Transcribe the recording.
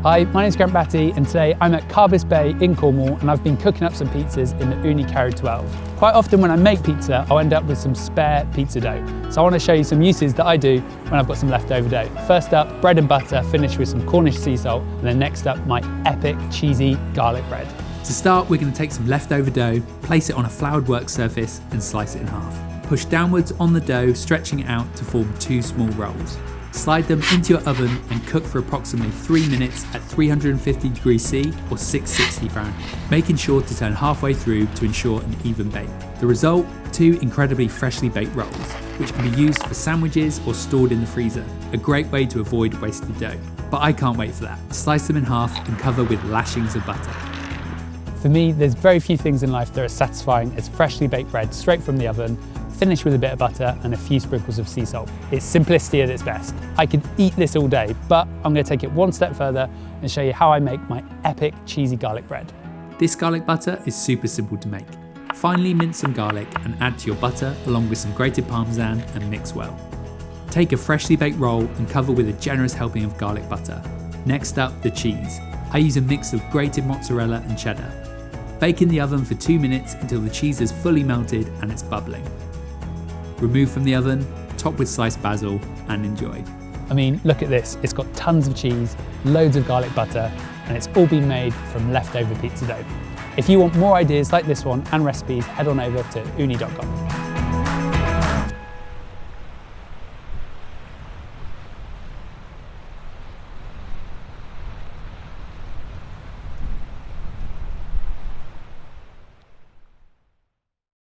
Hi, my name's Grant Batty and today I'm at Carbis Bay in Cornwall and I've been cooking up some pizzas in the Ooni Karu 12. Quite often when I make pizza, I'll end up with some spare pizza dough. So I want to show you some uses that I do when I've got some leftover dough. First up, bread and butter finished with some Cornish sea salt, and then next up, my epic cheesy garlic bread. To start, we're going to take some leftover dough, place it on a floured work surface and slice it in half. Push downwards on the dough, stretching it out to form 2 small rolls. Slide them into your oven and cook for approximately 3 minutes at 350 degrees C or 660 Fahrenheit, making sure to turn halfway through to ensure an even bake. The result, 2 incredibly freshly baked rolls, which can be used for sandwiches or stored in the freezer, a great way to avoid wasted dough. But I can't wait for that. Slice them in half and cover with lashings of butter. For me, there's very few things in life that are as satisfying as freshly baked bread straight from the oven, finished with a bit of butter and a few sprinkles of sea salt. It's simplicity at its best. I could eat this all day, but I'm going to take it one step further and show you how I make my epic cheesy garlic bread. This garlic butter is super simple to make. Finely mince some garlic and add to your butter along with some grated parmesan and mix well. Take a freshly baked roll and cover with a generous helping of garlic butter. Next up, the cheese. I use a mix of grated mozzarella and cheddar. Bake in the oven for 2 minutes until the cheese is fully melted and it's bubbling. Remove from the oven, top with sliced basil and enjoy. I mean, look at this. It's got tons of cheese, loads of garlic butter, and it's all been made from leftover pizza dough. If you want more ideas like this one and recipes, head on over to ooni.com.